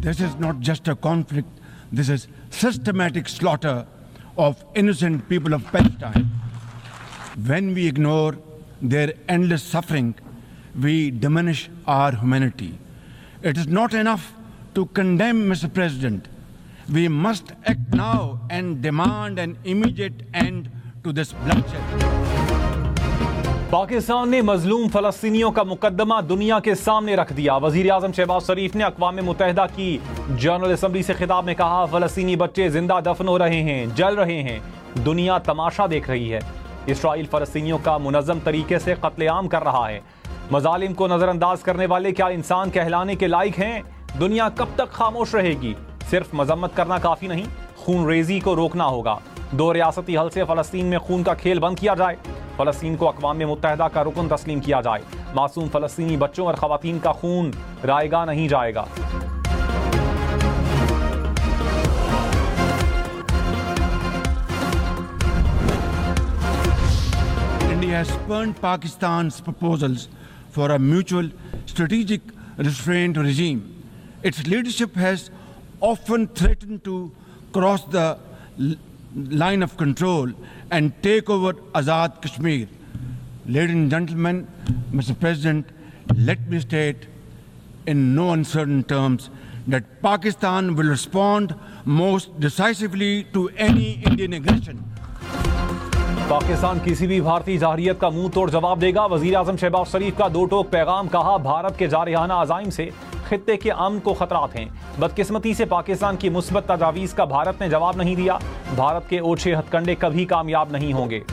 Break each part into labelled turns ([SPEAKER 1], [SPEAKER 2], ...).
[SPEAKER 1] This is not just a conflict, this is systematic slaughter of innocent people of Palestine. When we ignore their endless suffering, we diminish our humanity. It is not enough to condemn, Mr. President. We must act now and demand an immediate end to this bloodshed.
[SPEAKER 2] Pakistan ने मजलूम फलस्तीनियों का मुकदमा दुनिया के सामने रख दिया। वजीर आजम शहबाज शरीफ ने अक़वाम मुत्तहिदा की जनरल असम्बली से खिताब में कहा, फलस्तीनी बच्चे जिंदा दफन हो रहे हैं, जल रहे हैं, दुनिया तमाशा देख रही है। इसराइल फलस्तीनियों का मुनज़्ज़म तरीके से कत्लेआम कर रहा है। मजालिम को नज़रअंदाज करने वाले क्या इंसान कहलाने के लायक हैं? दुनिया कब तक खामोश रहेगी? सिर्फ मजम्मत करना काफ़ी नहीं, खून रेजी को रोकना होगा। 2 रियासती हल से फ़लस्तीन में खून का खेल बंद किया जाए। फ़लस्तीन को अक़वाम मुत्तहिदा का रुकन तस्लीम किया जाए। मासूम फ़लस्तीनी बच्चों और ख़वातीन का खून रायगा नहीं जाएगा।
[SPEAKER 1] India has spurned Pakistan's proposals for a mutual strategic restraint regime. Its leadership has often threatened to cross the line of control and take over Azad Kashmir. Ladies and gentlemen, Mr. President, let me state in no uncertain terms that Pakistan will respond most decisively to any Indian aggression.
[SPEAKER 2] Pakistan किसी भी भारतीय जारहियत का मुंह तोड़ जवाब देगा। वजीर आजम शहबाज शरीफ का 2 टोक पैगाम। कहा, भारत के जारहाना अज़ाइम से खित्ते के अमन को खतरात हैं। बदकिस्मती से पाकिस्तान की मुस्बत तजावीज़ का भारत ने जवाब नहीं दिया। भारत के ओछे हथकंडे कभी कामयाब नहीं होंगे।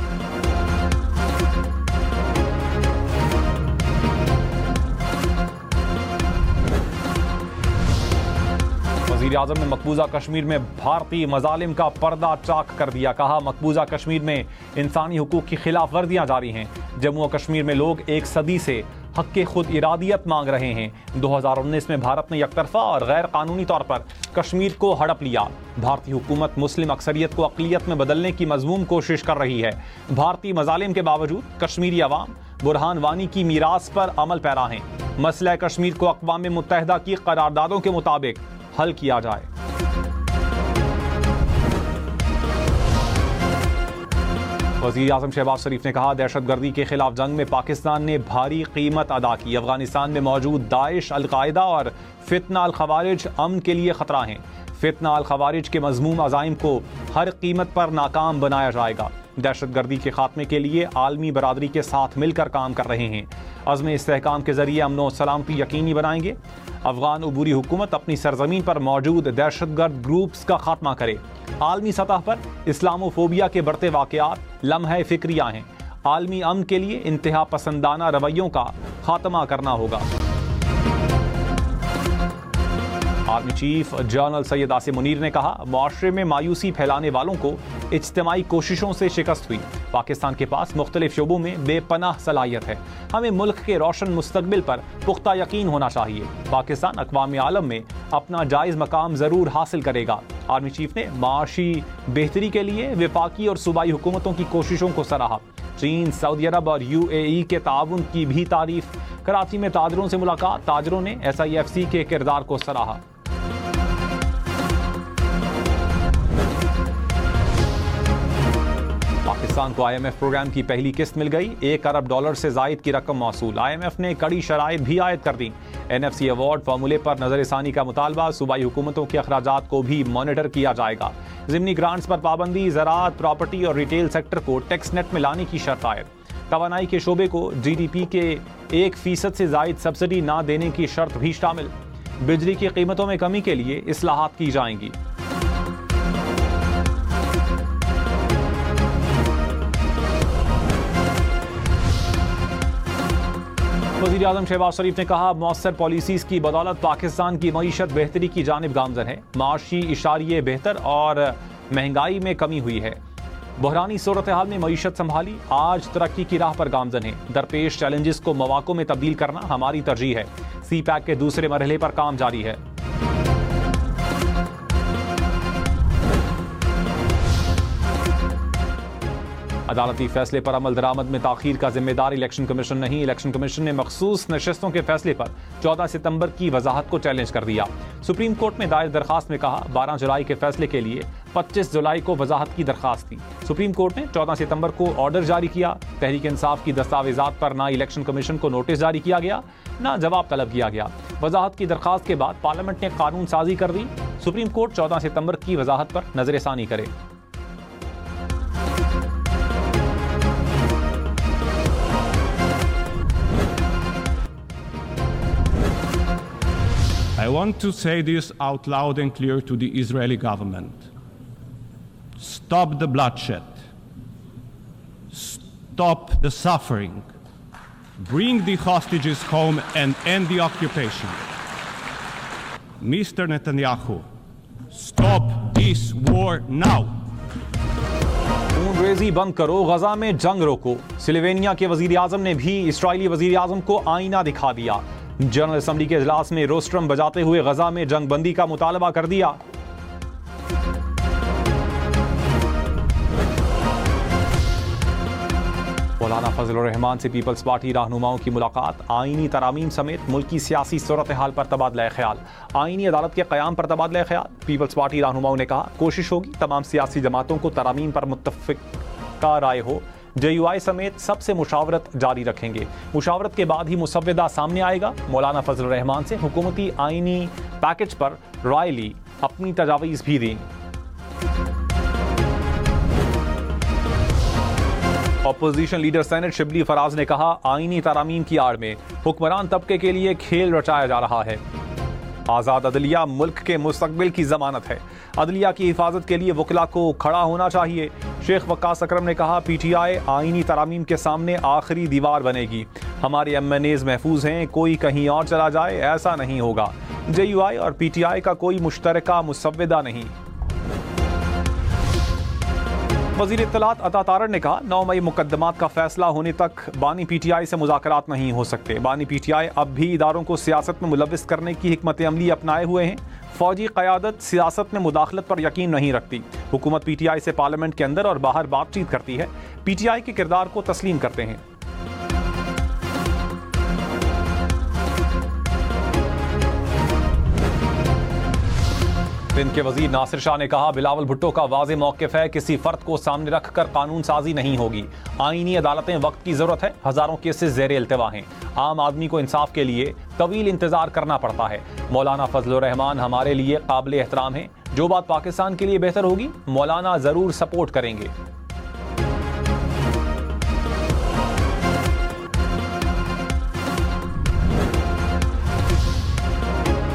[SPEAKER 2] वज़ीर आज़म ने मकबूजा कश्मीर में भारतीय मजालिम का पर्दा चाक कर दिया। कहा, मकबूजा कश्मीर में इंसानी हुकूक की खिलाफ वर्जियाँ जारी हैं। जम्मू और कश्मीर में लोग 1 सदी से हक के खुद इरादियत मांग रहे हैं। 2019 में भारत ने एकतरफा और गैर कानूनी तौर पर कश्मीर को हड़प लिया। भारतीय हुकूमत मुस्लिम अक्सरियत को अक़लियत में बदलने की मज़मूम कोशिश कर रही है। भारतीय मजालिम के बावजूद कश्मीरी अवाम बुरहान वानी की मीरास पर अमल पैरा हैं। मसला कश्मीर को अक़वाम मुत्तहिदा की करारदादों के मुताबिक हल किया जाए। वज़ीर आज़म शहबाज शरीफ ने कहा, दहशतगर्दी के खिलाफ जंग में पाकिस्तान ने भारी कीमत अदा की। अफगानिस्तान में मौजूद दाइश, अल-कायदा और फितना अल-खवारिज अमन के लिए खतरा हैं। फितना अल-खवारिज के मज़मूम अज़ाइम को हर कीमत पर नाकाम बनाया जाएगा। दहशतगर्दी के खात्मे के लिए आलमी बरादरी के साथ मिलकर काम कर रहे हैं। अज़्म इस्तेहकाम के जरिए अमन और सलामती यकीनी बनाएंगे। अफगान उबूरी हुकूमत अपनी सरजमीन पर मौजूद दहशतगर्द ग्रुप्स का खात्मा करे। आलमी सतह पर इस्लामोफोबिया के बढ़ते वाक़यात लम्हे फ़िक्रिया हैं। आलमी अमन के लिए इंतहा पसंदाना रवैयों का खात्मा करना होगा। Army chief general Syed Asim Munir ने कहा, मुआशरे में मायूसी फैलाने वालों को इज्तिमाई कोशिशों से शिकस्त हुई। पाकिस्तान के पास मुख्तलिफ शोबों में बेपनाह सलाहियत है। हमें मुल्क के रोशन मुस्तकबिल पर पुख्ता यकीन होना चाहिए। पाकिस्तान अक़वाम आलम में अपना जायज़ मकाम ज़रूर हासिल करेगा। आर्मी चीफ ने माशी बेहतरी के लिए वफाकी और सूबाई हुकूमतों की कोशिशों को सराहा। चीन, सऊदी अरब और UAE के ताउन की भी तारीफ। कराची में ताजरों से मुलाकात, ताजरों ने SIFC के किरदार को सराहा। पाकिस्तान को IMF प्रोग्राम की पहली किस्त मिल गई। $1 अरब से जायद की रकम मौसूल। IMF ने कड़ी शराइत भी आयद कर दी। NFC अवार्ड फार्मूले पर नजरसानी का मुतालबा। सूबाई हुकूमतों के अखराजात को भी मॉनिटर किया जाएगा। ज़िमनी ग्रांट्स पर पाबंदी। ज़राअत, प्रॉपर्टी और रिटेल सेक्टर को टैक्स नेट में लाने की शर्त आयद। तवानाई के शोबे को GDP के 1% से जायद सब्सिडी ना देने की शर्त भी शामिल। बिजली की कीमतों में कमी के लिए इस्लाहात की जाएंगी। वज़ीर आज़म शहबाज शरीफ ने कहा, मौसर पॉलिसीज़ की बदौलत पाकिस्तान की मईशत बेहतरी की जानिब गामज़न है। माशी इशारिये बेहतर और महंगाई में कमी हुई है। बहरानी सूरत हाल में मईशत संभाली, आज तरक्की की राह पर गामज़न है। दरपेश चैलेंजेस को मौक़ों में तब्दील करना हमारी तरजीह है। CPAC के दूसरे मरहले पर काम जारी है। अदालती फैसले पर अमल दरामद में ताखीर का जिम्मेदार इलेक्शन कमीशन नहीं। इलेक्शन कमीशन ने मखसूस नशस्तों के फैसले पर 14 सितंबर की वजाहत को चैलेंज कर दिया। सुप्रीम कोर्ट में दायर दरखास्त में कहा 12 जुलाई के फैसले के लिए 25 जुलाई को वजाहत की दरखास्त थी। सुप्रीम कोर्ट ने 14 सितंबर को ऑर्डर जारी किया। तहरीक इंसाफ की दस्तावेजात पर ना इलेक्शन कमीशन को नोटिस जारी किया गया, ना जवाब तलब किया गया। वजाहत की दरखास्त के बाद पार्लियामेंट ने कानून साजी कर दी। सुप्रीम कोर्ट 14 सितंबर की वजाहत पर नजरसानी करे।
[SPEAKER 3] I want to say this out loud and clear to the Israeli government. Stop the bloodshed. Stop the suffering. Bring the hostages home and end the occupation. Mr. Netanyahu, stop this war now.
[SPEAKER 2] खूनरेजी बंद करो, गजा में जंग रोको। Slovenia के वजीर आजम ने भी Israeli वजीर आजम को आईना दिखा दिया। जनरल असेंबली के इजलास में रोस्ट्रम बजाते हुए गजा में जंग बंदी का मुतालबा कर दिया। मौलाना फजलुर रहमान से पीपल्स पार्टी रहनुमाओं की मुलाकात। आईनी तरामीम समेत मुल्की सियासी सूरत हाल पर तबादला ख्याल। आईनी अदालत के क़याम पर तबादला ख्याल। पीपल्स पार्टी रहनुमाओं ने कहा कोशिश होगी तमाम सियासी जमातों को तरामीम पर मुत्तफ़िक़ा राय हो। JUI समेत सबसे मुशावरत जारी रखेंगे। मुशावरत के बाद ही मुसव्वदा सामने आएगा। मौलाना फजलुर रहमान से हुकूमती आईनी पैकेज पर राय ली, अपनी तजावीज़ भी दी। Opposition leader senate Shibli Faraz ने कहा आईनी तरामीम की आड़ में हुक्मरान तबके के लिए खेल रचाया जा रहा है। आज़ाद अदलिया मुल्क के मुस्तकबिल की जमानत है। अदलिया की हिफाजत के लिए वकला को खड़ा होना चाहिए। शेख वक्कास अकरम ने कहा PTI आईनी तरामीम के सामने आखिरी दीवार बनेगी। हमारे MNAs महफूज हैं, कोई कहीं और चला जाए ऐसा नहीं होगा। JUI और PTI का कोई मुश्तरका मुसव्वदा नहीं। वज़ीर इत्तलात अता तारड़ ने कहा 9 मई मुकदमात का फैसला होने तक बानी PTI से मुज़ाकरात नहीं हो सकते। बानी PTI अब भी इदारों को सियासत में मुलव्विस करने की हिकमत अमली अपनाए हुए हैं। फौजी क़यादत सियासत में मुदाखलत पर यकीन नहीं रखती। हुकूमत PTI से पार्लियामेंट के अंदर और बाहर बातचीत करती है। PTI के किरदार को तस्लीम करते हैं। सिंध के वजीर नासिर शाह ने कहा बिलावल भुट्टो का वाज़े मौक़िफ़ है, किसी फ़र्द को सामने रखकर कानून साजी नहीं होगी। आईनी अदालतें वक्त की ज़रूरत है। हज़ारों केसेस ज़ेर इल्तिवा हैं। आम आदमी को इंसाफ के लिए तवील इंतज़ार करना पड़ता है। मौलाना फजलुर रहमान हमारे लिए काबिल एहतराम है। जो बात पाकिस्तान के लिए बेहतर होगी मौलाना ज़रूर सपोर्ट करेंगे।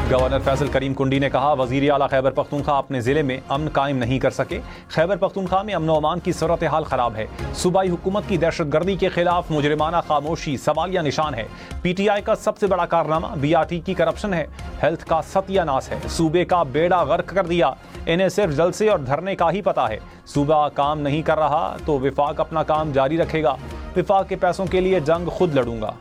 [SPEAKER 2] गवर्नर फैसल करीम कुंडी ने कहा वज़ीर आला खैबर पख्तूनख्वा अपने ज़िले में अमन कायम नहीं कर सके। खैबर पख्तूनख्वा में अमन व अमान की सूरत हाल ख़राब है। सूबाई हुकूमत की दहशतगर्दी के खिलाफ मुजरिमाना खामोशी सवालिया निशान है। PTI का सबसे बड़ा कारनामा BRT की करप्शन है। हेल्थ का सत्यानाश है। सूबे का बेड़ा गर्क कर दिया। इन्हें सिर्फ जलसे और धरने का ही पता है। सूबा काम नहीं कर रहा तो विफाक अपना काम जारी रखेगा। विफाक के पैसों के लिए जंग खुद लड़ूंगा।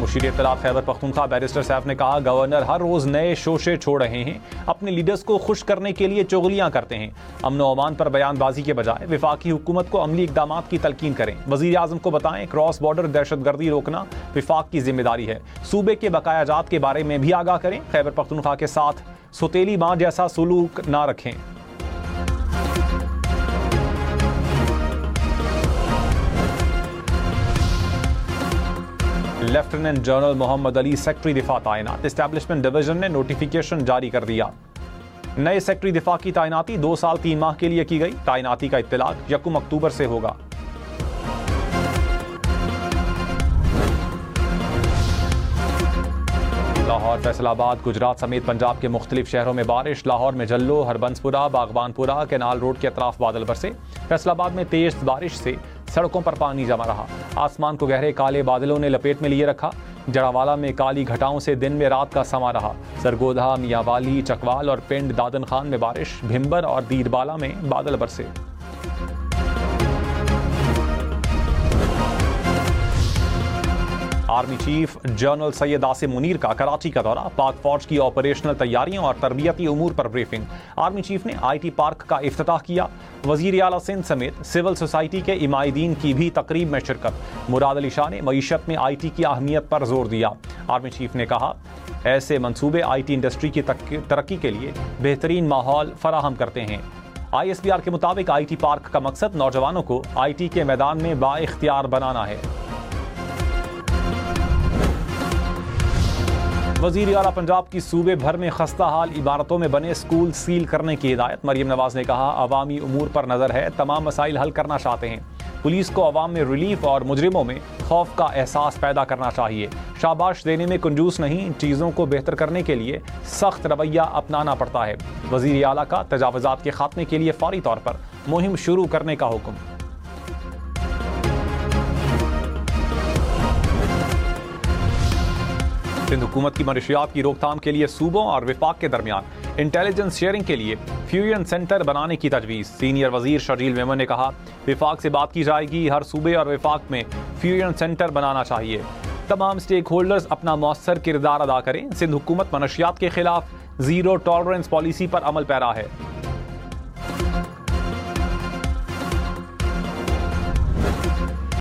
[SPEAKER 2] मुशीर इत्तलात खैबर पख्तूनख्वा बैरिस्टर सैफ ने कहा गवर्नर हर रोज नए शोशे छोड़ रहे हैं। अपने लीडर्स को खुश करने के लिए चुगलियां करते हैं। अमन व अमान पर बयानबाजी के बजाय विफाकी हुकूमत को अमली इकदामात की तलकीन करें। वज़ीर आज़म को बताएं क्रॉस बॉर्डर दहशतगर्दी रोकना विफाक की जिम्मेदारी है। सूबे के बकायाजात के बारे में भी आगाह करें। खैबर पख्तूनख्वा के साथ सौतेली मां जैसा सुलूक ना रखें। Lieutenant general Mohammad Ali secretary दिफा तैनात। एस्टैब्लिशमेंट डिवीजन ने नोटिफिकेशन जारी कर दिया। नए सेक्रेटरी दिफा की तैनाती 2 साल 3 माह के लिए की गई। तैनाती का इत्तलाक 1 अक्टूबर से होगा। लाहौर, फैसलाबाद, गुजरात समेत पंजाब के मुख्तलिफ शहरों में बारिश। लाहौर में जल्लो, हरबंसपुरा, बागबानपुरा, केनाल रोड के अतराफ बादल बरसे। फैसलाबाद में तेज बारिश से सड़कों पर पानी जमा रहा। आसमान को गहरे काले बादलों ने लपेट में लिए रखा। जड़ावाला में काली घटाओं से दिन में रात का समा रहा। सरगोधा, मियावाली, चकवाल और पिंड दादन खान में बारिश। भिम्बर और दीरबाला में बादल बरसे। Army chief general Syed Asim Munir का कराची का दौरा, पाक फौज की ऑपरेशनल तैयारियों और तरबियती उमूर पर ब्रीफिंग। आर्मी चीफ ने IT पार्क का इफ्तिताह किया। वजीर आला सिंध समेत सिविल सोसाइटी के इमायदीन की भी तकरीब में शिरकत। मुराद अली शाह ने मईशत में IT की अहमियत पर जोर दिया। आर्मी चीफ ने कहा, ऐसे मंसूबे IT इंडस्ट्री की तरक्की के लिए बेहतरीन माहौल फराहम करते हैं। ISBR के मुताबिक IT पार्क का मकसद नौजवानों को IT के मैदान में बाइख्तियार बनाना है। वज़ीर आला पंजाब की सूबे भर में खस्ता हाल इमारतों में बने स्कूल सील करने की हिदायत। मरियम नवाज ने कहा, अवामी उमूर पर नज़र है, तमाम मसाइल हल करना चाहते हैं। पुलिस को अवाम में रिलीफ और मुजरिमों में खौफ का एहसास पैदा करना चाहिए। शाबाश देने में कंजूस नहीं, चीज़ों को बेहतर करने के लिए सख्त रवैया अपनाना पड़ता है। वज़ीर आला का तजावुज़ात के खात्मे के लिए फौरी तौर पर मुहिम शुरू करने का हुक्म। सिंध हुकूमत की मनशियात की रोकथाम के लिए सूबों और विफाक के दरमियान इंटेलिजेंस शेयरिंग के लिए फ्यूजन सेंटर बनाने की तजवीज़। सीनियर वजीर शर्जील मेमन ने कहा, विफाक से बात की जाएगी, हर सूबे और विफाक में फ्यूजन सेंटर बनाना चाहिए। तमाम स्टेक होल्डर्स अपना मौसर किरदार अदा करें। सिंध हुकूमत मनशियात के खिलाफ जीरो टॉलरेंस पॉलिसी पर अमल पैरा है।